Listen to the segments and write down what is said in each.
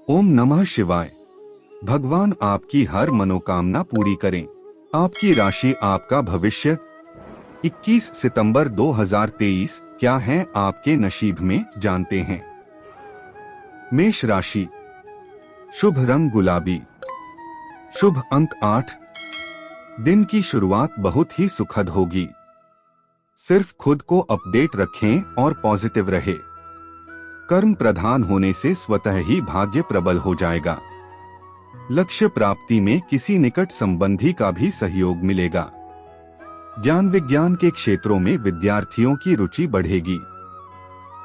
ओम नमः शिवाय। भगवान आपकी हर मनोकामना पूरी करें। आपकी राशि, आपका भविष्य। 21 सितंबर 2023 क्या है आपके नसीब में, जानते हैं। मेष राशि, शुभ रंग गुलाबी, शुभ अंक 8। दिन की शुरुआत बहुत ही सुखद होगी। सिर्फ खुद को अपडेट रखें और पॉजिटिव रहे। कर्म प्रधान होने से स्वतः ही भाग्य प्रबल हो जाएगा। लक्ष्य प्राप्ति में किसी निकट संबंधी का भी सहयोग मिलेगा। ज्ञान विज्ञान के क्षेत्रों में विद्यार्थियों की रुचि बढ़ेगी।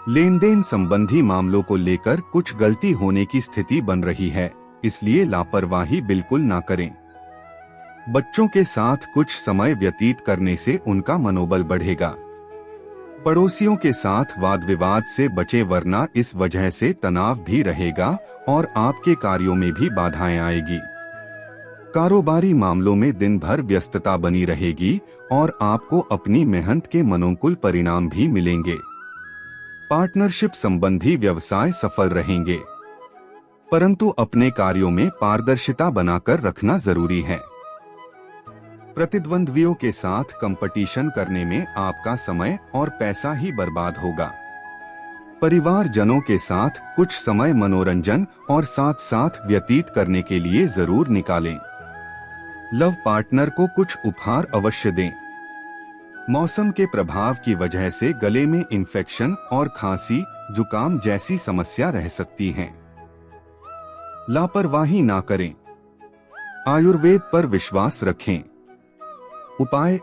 लेन देन संबंधी मामलों को लेकर कुछ गलती होने की स्थिति बन रही है, इसलिए लापरवाही बिल्कुल ना करें। बच्चों के साथ कुछ समय व्यतीत करने से उनका मनोबल बढ़ेगा। पड़ोसियों के साथ वाद विवाद से बचे, वरना इस वजह से तनाव भी रहेगा और आपके कार्यों में भी बाधाएं आएगी। कारोबारी मामलों में दिन भर व्यस्तता बनी रहेगी और आपको अपनी मेहनत के मनोनुकूल परिणाम भी मिलेंगे। पार्टनरशिप संबंधी व्यवसाय सफल रहेंगे, परंतु अपने कार्यों में पारदर्शिता बनाकर रखना जरूरी है। प्रतिद्वंद्वियों के साथ कंपटीशन करने में आपका समय और पैसा ही बर्बाद होगा। परिवारजनों के साथ कुछ समय मनोरंजन और साथ साथ व्यतीत करने के लिए जरूर निकालें। लव पार्टनर को कुछ उपहार अवश्य दें। मौसम के प्रभाव की वजह से गले में इन्फेक्शन और खांसी, जुकाम जैसी समस्या रह सकती है। लापरवाही ना करें। आयुर्वेद पर विश्वास रखें। उपाय,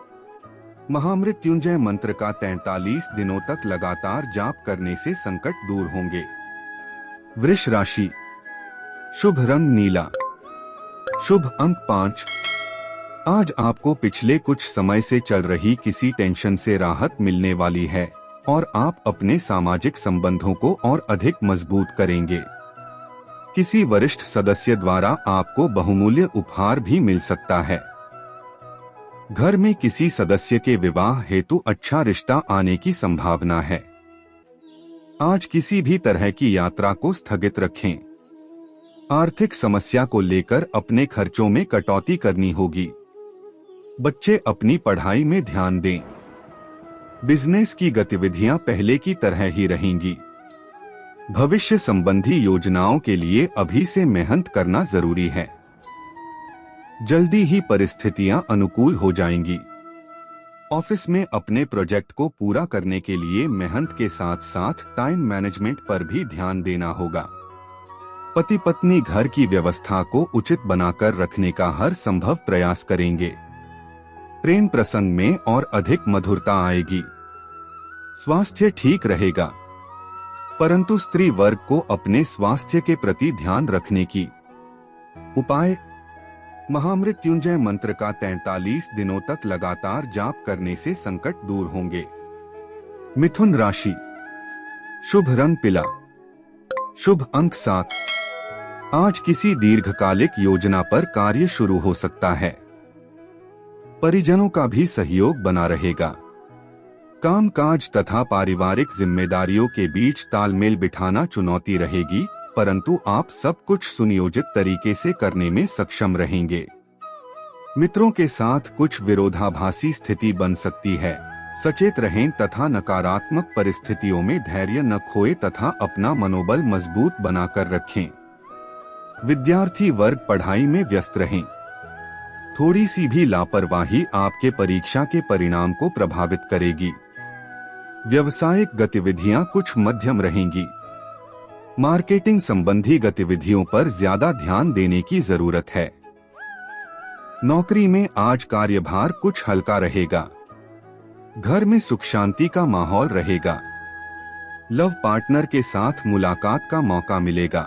महामृत्युंजय मंत्र का 43 दिनों तक लगातार जाप करने से संकट दूर होंगे। वृष राशि, शुभ रंग नीला, शुभ अंक 5। आज आपको पिछले कुछ समय से चल रही किसी टेंशन से राहत मिलने वाली है और आप अपने सामाजिक संबंधों को और अधिक मजबूत करेंगे। किसी वरिष्ठ सदस्य द्वारा आपको बहुमूल्य उपहार भी मिल सकता है। घर में किसी सदस्य के विवाह हेतु अच्छा रिश्ता आने की संभावना है। आज किसी भी तरह की यात्रा को स्थगित रखें। आर्थिक समस्या को लेकर अपने खर्चों में कटौती करनी होगी। बच्चे अपनी पढ़ाई में ध्यान दें। बिजनेस की गतिविधियां पहले की तरह ही रहेंगी। भविष्य संबंधी योजनाओं के लिए अभी से मेहनत करना जरूरी है। जल्दी ही परिस्थितियां अनुकूल हो जाएंगी। ऑफिस में अपने प्रोजेक्ट को पूरा करने के लिए मेहनत के साथ साथ टाइम मैनेजमेंट पर भी ध्यान देना होगा। पति पत्नी घर की व्यवस्था को उचित बनाकर रखने का हर संभव प्रयास करेंगे। प्रेम प्रसंग में और अधिक मधुरता आएगी। स्वास्थ्य ठीक रहेगा, परंतु स्त्री वर्ग को अपने स्वास्थ्य के प्रति ध्यान रखने की। उपाय, महामृत्युंजय मंत्र का 43 दिनों तक लगातार जाप करने से संकट दूर होंगे। मिथुन राशि, शुभ रंग पीला, शुभ अंक 7। आज किसी दीर्घकालिक योजना पर कार्य शुरू हो सकता है। परिजनों का भी सहयोग बना रहेगा। कामकाज तथा पारिवारिक जिम्मेदारियों के बीच तालमेल बिठाना चुनौती रहेगी, परंतु आप सब कुछ सुनियोजित तरीके से करने में सक्षम रहेंगे। मित्रों के साथ कुछ विरोधाभासी स्थिति बन सकती है। सचेत रहें तथा नकारात्मक परिस्थितियों में धैर्य न खोएं तथा अपना मनोबल मजबूत बनाकर रखें। विद्यार्थी वर्ग पढ़ाई में व्यस्त रहें। थोड़ी सी भी लापरवाही आपके परीक्षा के परिणाम को प्रभावित करेगी। व्यावसायिक गतिविधियां कुछ मध्यम रहेंगी। मार्केटिंग संबंधी गतिविधियों पर ज्यादा ध्यान देने की जरूरत है। नौकरी में आज कार्यभार कुछ हल्का रहेगा। घर में सुख शांति का माहौल रहेगा। लव पार्टनर के साथ मुलाकात का मौका मिलेगा।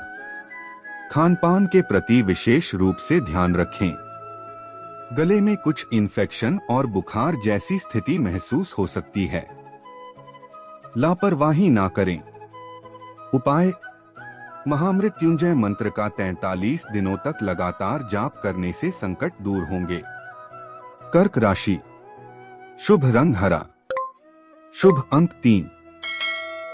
खानपान के प्रति विशेष रूप से ध्यान रखें। गले में कुछ इन्फेक्शन और बुखार जैसी स्थिति महसूस हो सकती है। लापरवाही ना करें। उपाय, महामृत्युंजय मंत्र का 43 दिनों तक लगातार जाप करने से संकट दूर होंगे। कर्क राशि, शुभ रंग हरा, शुभ अंक 3।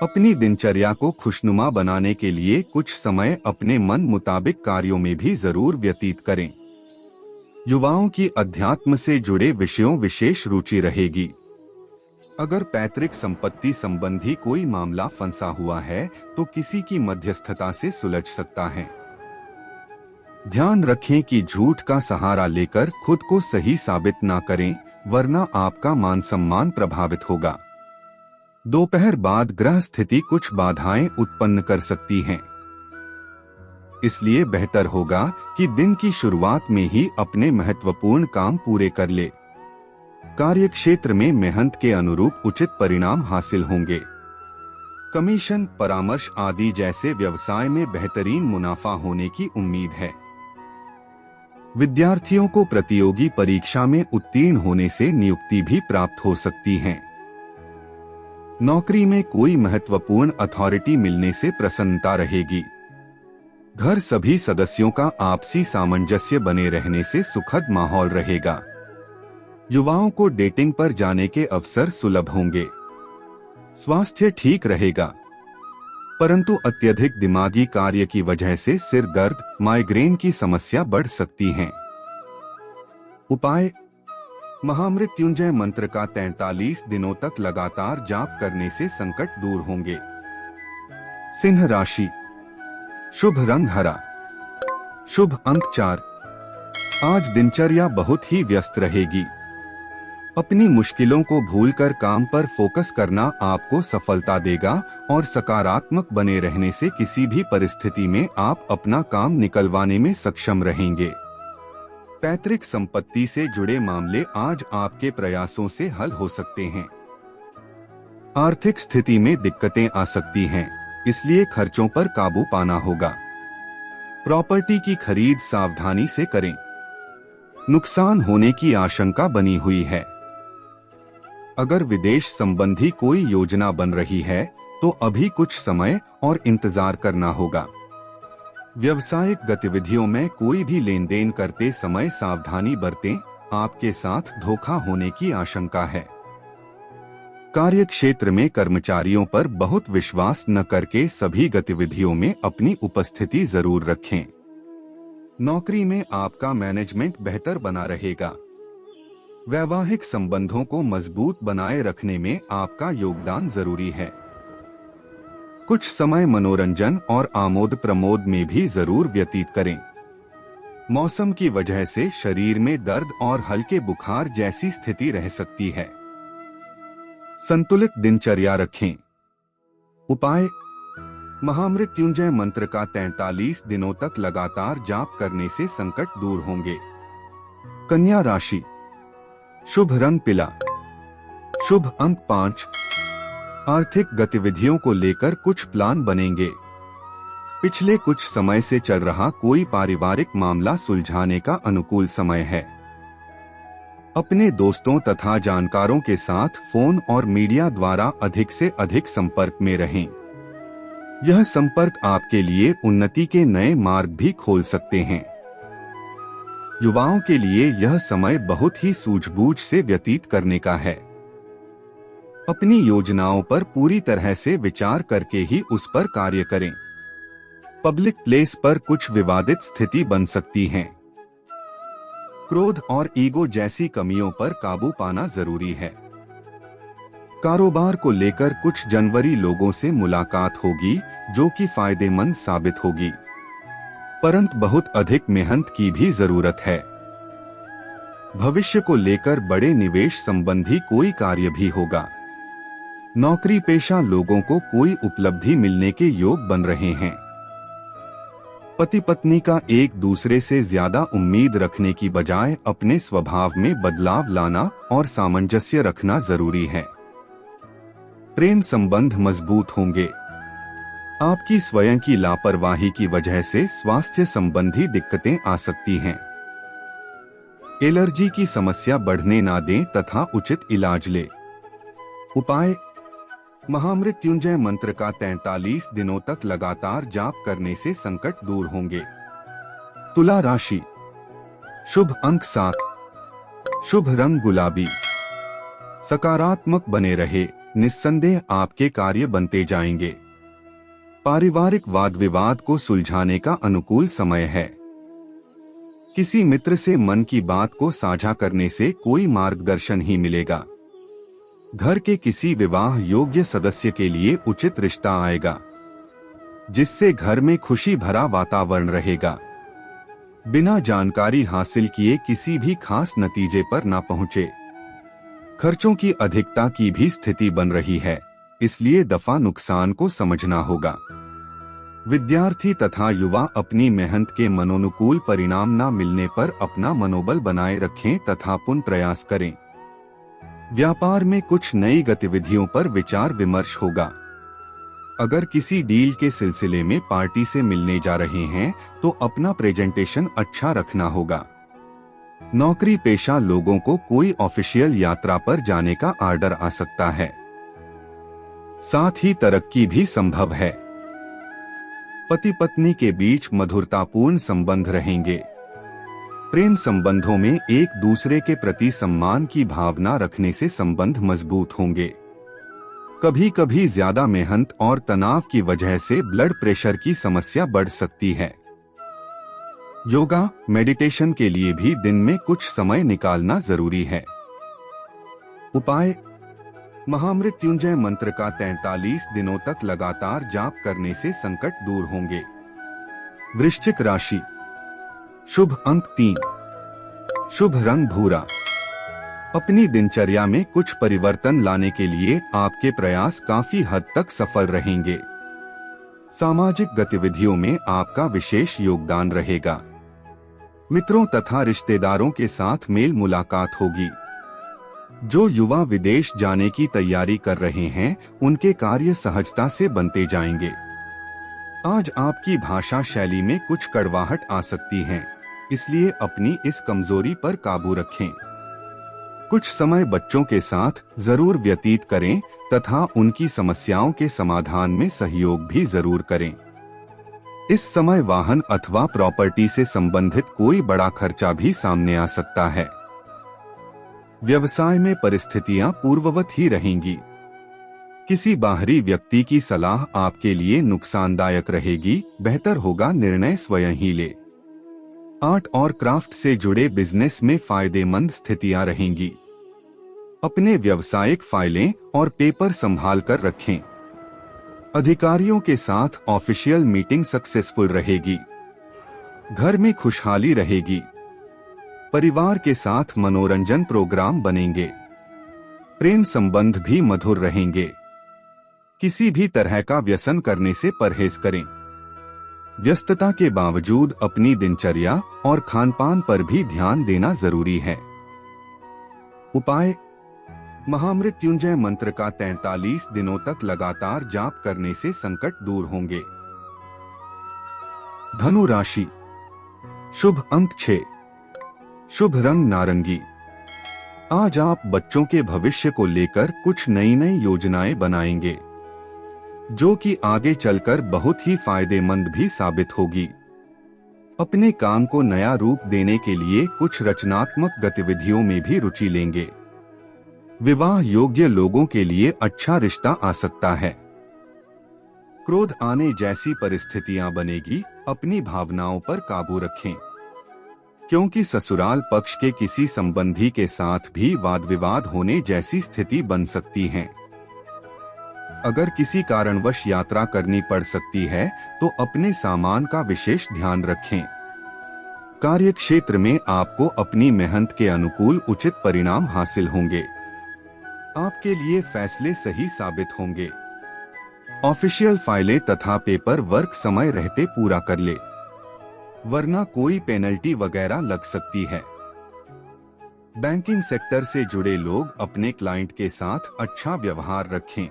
अपनी दिनचर्या को खुशनुमा बनाने के लिए कुछ समय अपने मन मुताबिक कार्यों में भी जरूर व्यतीत करें। युवाओं की अध्यात्म से जुड़े विषयों विशेष रुचि रहेगी। अगर पैतृक संपत्ति संबंधी कोई मामला फंसा हुआ है तो किसी की मध्यस्थता से सुलझ सकता है। ध्यान रखें कि झूठ का सहारा लेकर खुद को सही साबित ना करें, वरना आपका मान सम्मान प्रभावित होगा। दोपहर बाद ग्रह स्थिति कुछ बाधाएं उत्पन्न कर सकती हैं, इसलिए बेहतर होगा कि दिन की शुरुआत में ही अपने महत्वपूर्ण काम पूरे कर ले। कार्यक्षेत्र में मेहनत के अनुरूप उचित परिणाम हासिल होंगे। कमीशन, परामर्श आदि जैसे व्यवसाय में बेहतरीन मुनाफा होने की उम्मीद है। विद्यार्थियों को प्रतियोगी परीक्षा में उत्तीर्ण होने से नियुक्ति भी प्राप्त हो सकती है। नौकरी में कोई महत्वपूर्ण अथॉरिटी मिलने से प्रसन्नता रहेगी। घर सभी सदस्यों का आपसी सामंजस्य बने रहने से सुखद माहौल रहेगा। युवाओं को डेटिंग पर जाने के अवसर सुलभ होंगे। स्वास्थ्य ठीक रहेगा, परंतु अत्यधिक दिमागी कार्य की वजह से सिर दर्द, माइग्रेन की समस्या बढ़ सकती है। उपाय: महामृत्युंजय मंत्र का 43 दिनों तक लगातार जाप करने से संकट दूर होंगे। सिंह राशि, शुभ रंग हरा, शुभ अंक 4। आज दिनचर्या बहुत ही व्यस्त रहेगी। अपनी मुश्किलों को भूलकर काम पर फोकस करना आपको सफलता देगा और सकारात्मक बने रहने से किसी भी परिस्थिति में आप अपना काम निकलवाने में सक्षम रहेंगे। पैतृक संपत्ति से जुड़े मामले आज आपके प्रयासों से हल हो सकते हैं। आर्थिक स्थिति में दिक्कतें आ सकती हैं, इसलिए खर्चों पर काबू पाना होगा। प्रॉपर्टी की खरीद सावधानी से करें, नुकसान होने की आशंका बनी हुई है। अगर विदेश संबंधी कोई योजना बन रही है तो अभी कुछ समय और इंतजार करना होगा। व्यावसायिक गतिविधियों में कोई भी लेन देन करते समय सावधानी बरतें, आपके साथ धोखा होने की आशंका है। कार्यक्षेत्र में कर्मचारियों पर बहुत विश्वास न करके सभी गतिविधियों में अपनी उपस्थिति जरूर रखें। नौकरी में आपका मैनेजमेंट बेहतर बना रहेगा। वैवाहिक संबंधों को मजबूत बनाए रखने में आपका योगदान जरूरी है। कुछ समय मनोरंजन और आमोद प्रमोद में भी जरूर व्यतीत करें। मौसम की वजह से शरीर में दर्द और हल्के बुखार जैसी स्थिति रह सकती है। संतुलित दिनचर्या रखें। उपाय: महामृत्युंजय मंत्र का 43 दिनों तक लगातार जाप करने से संकट दूर होंगे। कन्या राशि, शुभ रंग पीला, शुभ अंक 5। आर्थिक गतिविधियों को लेकर कुछ प्लान बनेंगे। पिछले कुछ समय से चल रहा कोई पारिवारिक मामला सुलझाने का अनुकूल समय है। अपने दोस्तों तथा जानकारों के साथ फोन और मीडिया द्वारा अधिक से अधिक संपर्क में रहें। यह संपर्क आपके लिए उन्नति के नए मार्ग भी खोल सकते हैं। युवाओं के लिए यह समय बहुत ही सूझबूझ से व्यतीत करने का है। अपनी योजनाओं पर पूरी तरह से विचार करके ही उस पर कार्य करें। पब्लिक प्लेस पर कुछ विवादित स्थिति बन सकती है। क्रोध और ईगो जैसी कमियों पर काबू पाना जरूरी है। कारोबार को लेकर कुछ जनवरी लोगों से मुलाकात होगी जो कि फायदेमंद साबित होगी, परंतु बहुत अधिक मेहनत की भी जरूरत है। भविष्य को लेकर बड़े निवेश संबंधी कोई कार्य भी होगा। नौकरी पेशा लोगों को कोई उपलब्धि मिलने के योग बन रहे हैं। पति पत्नी का एक दूसरे से ज्यादा उम्मीद रखने की बजाय अपने स्वभाव में बदलाव लाना और सामंजस्य रखना जरूरी है। प्रेम संबंध मजबूत होंगे। आपकी स्वयं की लापरवाही की वजह से स्वास्थ्य संबंधी दिक्कतें आ सकती हैं। एलर्जी की समस्या बढ़ने ना दें तथा उचित इलाज ले। उपाय: महामृत्युंजय मंत्र का 43 दिनों तक लगातार जाप करने से संकट दूर होंगे। तुला राशि, शुभ अंक 7, शुभ रंग गुलाबी, सकारात्मक बने रहे, निस्संदेह आपके कार्य बनते जाएंगे। पारिवारिक वाद विवाद को सुलझाने का अनुकूल समय है। किसी मित्र से मन की बात को साझा करने से कोई मार्गदर्शन ही मिलेगा। घर के किसी विवाह योग्य सदस्य के लिए उचित रिश्ता आएगा, जिससे घर में खुशी भरा वातावरण रहेगा। बिना जानकारी हासिल किए किसी भी खास नतीजे पर न पहुंचे। खर्चों की अधिकता की भी स्थिति बन रही है, इसलिए दफा नुकसान को समझना होगा। विद्यार्थी तथा युवा अपनी मेहनत के मनोनुकूल परिणाम न मिलने पर अपना मनोबल बनाए रखें तथा पुनः प्रयास करें। व्यापार में कुछ नई गतिविधियों पर विचार विमर्श होगा। अगर किसी डील के सिलसिले में पार्टी से मिलने जा रहे हैं तो अपना प्रेजेंटेशन अच्छा रखना होगा। नौकरी पेशा लोगों को कोई ऑफिशियल यात्रा पर जाने का ऑर्डर आ सकता है। साथ ही तरक्की भी संभव है। पति पत्नी के बीच मधुरतापूर्ण संबंध रहेंगे। प्रेम संबंधों में एक दूसरे के प्रति सम्मान की भावना रखने से संबंध मजबूत होंगे। कभी कभी ज्यादा मेहनत और तनाव की वजह से ब्लड प्रेशर की समस्या बढ़ सकती है। योगा मेडिटेशन के लिए भी दिन में कुछ समय निकालना जरूरी है। उपाय: महामृत्युंजय मंत्र का 43 दिनों तक लगातार जाप करने से संकट दूर होंगे। वृश्चिक राशि। शुभ अंक 3, शुभ रंग भूरा। अपनी दिनचर्या में कुछ परिवर्तन लाने के लिए आपके प्रयास काफी हद तक सफल रहेंगे। सामाजिक गतिविधियों में आपका विशेष योगदान रहेगा। मित्रों तथा रिश्तेदारों के साथ मेल मुलाकात होगी। जो युवा विदेश जाने की तैयारी कर रहे हैं, उनके कार्य सहजता से बनते जाएंगे। आज आपकी भाषा शैली में कुछ कड़वाहट आ सकती है, इसलिए अपनी इस कमजोरी पर काबू रखें। कुछ समय बच्चों के साथ जरूर व्यतीत करें तथा उनकी समस्याओं के समाधान में सहयोग भी जरूर करें। इस समय वाहन अथवा प्रॉपर्टी से संबंधित कोई बड़ा खर्चा भी सामने आ सकता है। व्यवसाय में परिस्थितियां पूर्ववत ही रहेंगी। किसी बाहरी व्यक्ति की सलाह आपके लिए नुकसानदायक रहेगी, बेहतर होगा निर्णय स्वयं ही ले। आर्ट और क्राफ्ट से जुड़े बिजनेस में फायदेमंद स्थितियां रहेंगी। अपने व्यावसायिक फाइलें और पेपर संभाल कर रखें। अधिकारियों के साथ ऑफिशियल मीटिंग सक्सेसफुल रहेगी। घर में खुशहाली रहेगी। परिवार के साथ मनोरंजन प्रोग्राम बनेंगे। प्रेम संबंध भी मधुर रहेंगे। किसी भी तरह का व्यसन करने से परहेज करें। व्यस्तता के बावजूद अपनी दिनचर्या और खानपान पर भी ध्यान देना जरूरी है। उपाय: महामृत्युंजय मंत्र का 43 दिनों तक लगातार जाप करने से संकट दूर होंगे। धनु राशि। शुभ अंक 6, शुभ रंग नारंगी। आज आप बच्चों के भविष्य को लेकर कुछ नई नई योजनाएं बनाएंगे, जो कि आगे चलकर बहुत ही फायदेमंद भी साबित होगी। अपने काम को नया रूप देने के लिए कुछ रचनात्मक गतिविधियों में भी रुचि लेंगे। विवाह योग्य लोगों के लिए अच्छा रिश्ता आ सकता है। क्रोध आने जैसी परिस्थितियां बनेगी, अपनी भावनाओं पर काबू रखें, क्योंकि ससुराल पक्ष के किसी संबंधी के साथ भी वाद विवाद होने जैसी स्थिति बन सकती है। अगर किसी कारणवश यात्रा करनी पड़ सकती है तो अपने सामान का विशेष ध्यान रखें। कार्य क्षेत्र में आपको अपनी मेहनत के अनुकूल उचित परिणाम हासिल होंगे। आपके लिए फैसले सही साबित होंगे। ऑफिशियल फाइलें तथा पेपर वर्क समय रहते पूरा कर ले, वरना कोई पेनल्टी वगैरह लग सकती है। बैंकिंग सेक्टर से जुड़े लोग अपने क्लाइंट के साथ अच्छा व्यवहार रखें।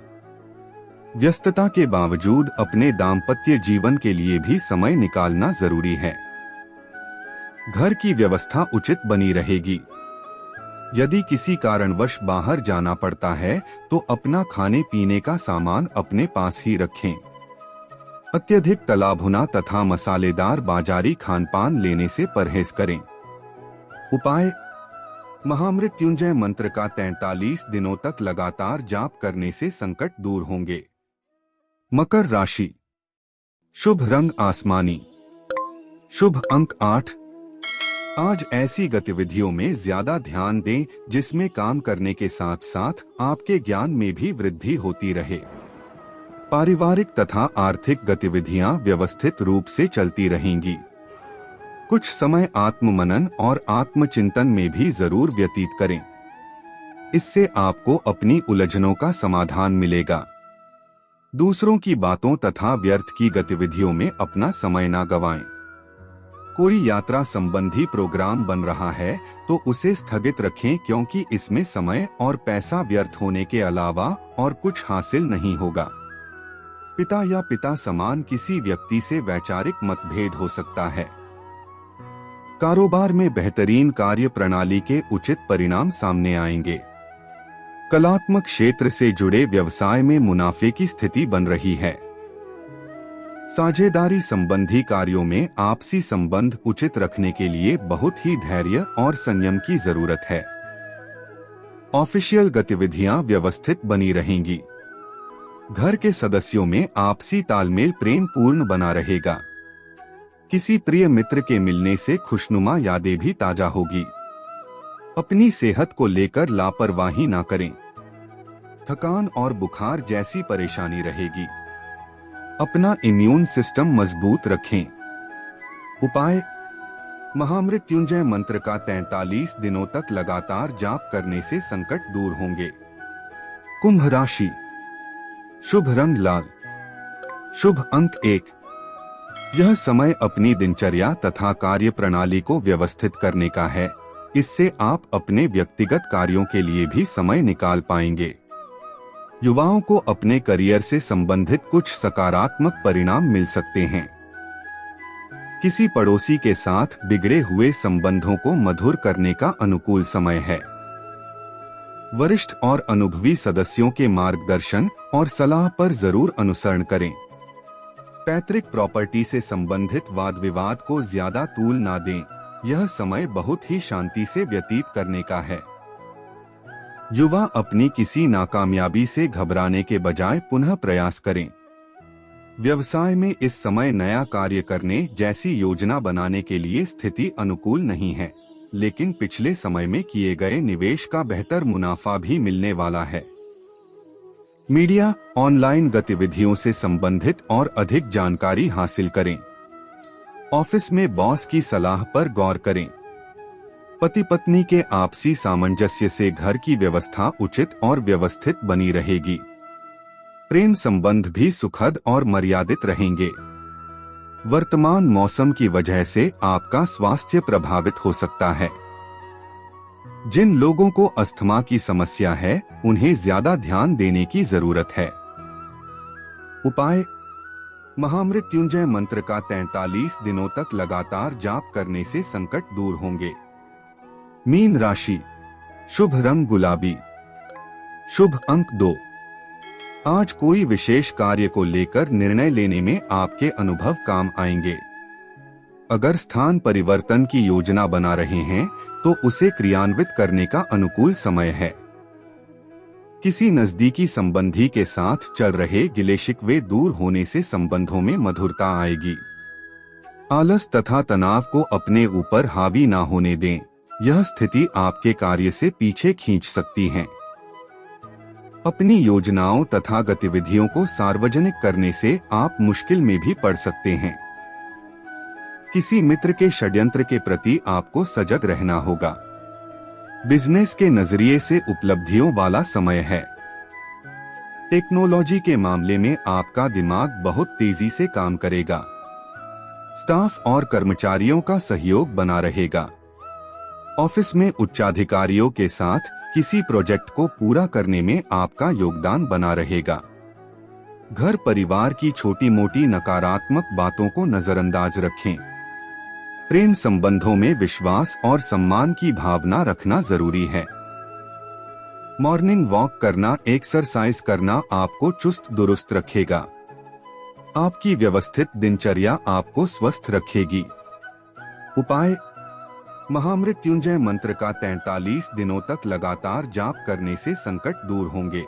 व्यस्तता के बावजूद अपने दाम्पत्य जीवन के लिए भी समय निकालना जरूरी है। घर की व्यवस्था उचित बनी रहेगी। यदि किसी कारणवश बाहर जाना पड़ता है तो अपना खाने पीने का सामान अपने पास ही रखें। अत्यधिक तला भुना तथा मसालेदार बाजारी खानपान लेने से परहेज करें। उपाय: महामृत्युंजय मंत्र का 43 दिनों तक लगातार जाप करने से संकट दूर होंगे। मकर राशि, शुभ रंग आसमानी, शुभ अंक 8। आज ऐसी गतिविधियों में ज्यादा ध्यान दें जिसमें काम करने के साथ साथ आपके ज्ञान में भी वृद्धि होती रहे। पारिवारिक तथा आर्थिक गतिविधियां व्यवस्थित रूप से चलती रहेंगी। कुछ समय आत्ममनन और आत्मचिंतन में भी जरूर व्यतीत करें। इससे आपको अपनी उलझनों का समाधान मिलेगा। दूसरों की बातों तथा व्यर्थ की गतिविधियों में अपना समय ना गंवाएं। कोई यात्रा संबंधी प्रोग्राम बन रहा है तो उसे स्थगित रखें, क्योंकि इसमें समय और पैसा व्यर्थ होने के अलावा और कुछ हासिल नहीं होगा। पिता या पिता समान किसी व्यक्ति से वैचारिक मतभेद हो सकता है। कारोबार में बेहतरीन कार्य प्रणाली के उचित परिणाम सामने आएंगे। कलात्मक क्षेत्र से जुड़े व्यवसाय में मुनाफे की स्थिति बन रही है। साझेदारी संबंधी कार्यों में आपसी संबंध उचित रखने के लिए बहुत ही धैर्य और संयम की जरूरत है। ऑफिशियल गतिविधियां व्यवस्थित बनी रहेंगी। घर के सदस्यों में आपसी तालमेल प्रेम पूर्ण बना रहेगा। किसी प्रिय मित्र के मिलने से खुशनुमा यादें भी ताजा होगी। अपनी सेहत को लेकर लापरवाही ना करें। थकान और बुखार जैसी परेशानी रहेगी। अपना इम्यून सिस्टम मजबूत रखें। उपाय, महामृत्युंजय मंत्र का 43 दिनों तक लगातार जाप करने से संकट दूर होंगे। कुंभ राशि, शुभ रंग लाल, शुभ अंक 1। यह समय अपनी दिनचर्या तथा कार्य प्रणाली को व्यवस्थित करने का है। इससे आप अपने व्यक्तिगत कार्यों के लिए भी समय निकाल पाएंगे। युवाओं को अपने करियर से संबंधित कुछ सकारात्मक परिणाम मिल सकते हैं। किसी पड़ोसी के साथ बिगड़े हुए संबंधों को मधुर करने का अनुकूल समय है। वरिष्ठ और अनुभवी सदस्यों के मार्गदर्शन और सलाह पर जरूर अनुसरण करें। पैतृक प्रॉपर्टी से संबंधित वाद विवाद को ज्यादा तूल ना दें। यह समय बहुत ही शांति से व्यतीत करने का है। युवा अपनी किसी नाकामयाबी से घबराने के बजाय पुनः प्रयास करें। व्यवसाय में इस समय नया कार्य करने जैसी योजना बनाने के लिए स्थिति अनुकूल नहीं है, लेकिन पिछले समय में किए गए निवेश का बेहतर मुनाफा भी मिलने वाला है। मीडिया, ऑनलाइन गतिविधियों से संबंधित और अधिक जानकारी हासिल करें। ऑफिस में बॉस की सलाह पर गौर करें। पति पत्नी के आपसी सामंजस्य से घर की व्यवस्था उचित और व्यवस्थित बनी रहेगी। प्रेम संबंध भी सुखद और मर्यादित रहेंगे। वर्तमान मौसम की वजह से आपका स्वास्थ्य प्रभावित हो सकता है। जिन लोगों को अस्थमा की समस्या है, उन्हें ज्यादा ध्यान देने की जरूरत है। उपाय, महामृत्युंजय मंत्र का 43 दिनों तक लगातार जाप करने से संकट दूर होंगे। मीन राशि, शुभ रंग गुलाबी, शुभ अंक 2। आज कोई विशेष कार्य को लेकर निर्णय लेने में आपके अनुभव काम आएंगे। अगर स्थान परिवर्तन की योजना बना रहे हैं तो उसे क्रियान्वित करने का अनुकूल समय है। किसी नजदीकी संबंधी के साथ चल रहे गिले शिकवे दूर होने से संबंधों में मधुरता आएगी। आलस तथा तनाव को अपने ऊपर हावी ना होने दें। यह स्थिति आपके कार्य से पीछे खींच सकती है। अपनी योजनाओं तथा गतिविधियों को सार्वजनिक करने से आप मुश्किल में भी पड़ सकते हैं। किसी मित्र के षड्यंत्र के प्रति आपको सजग रहना होगा। बिजनेस के नजरिए से उपलब्धियों वाला समय है। टेक्नोलॉजी के मामले में आपका दिमाग बहुत तेजी से काम करेगा। स्टाफ और कर्मचारियों का सहयोग बना रहेगा। ऑफिस में उच्चाधिकारियों के साथ किसी प्रोजेक्ट को पूरा करने में आपका योगदान बना रहेगा। घर परिवार की छोटी मोटी नकारात्मक बातों को नजरअंदाज रखें। प्रेम संबंधों में विश्वास और सम्मान की भावना रखना जरूरी है। मॉर्निंग वॉक करना, एक्सरसाइज करना आपको चुस्त दुरुस्त रखेगा। आपकी व्यवस्थित दिनचर्या आपको स्वस्थ रखेगी। उपाय, महामृत्युंजय मंत्र का 43 दिनों तक लगातार जाप करने से संकट दूर होंगे।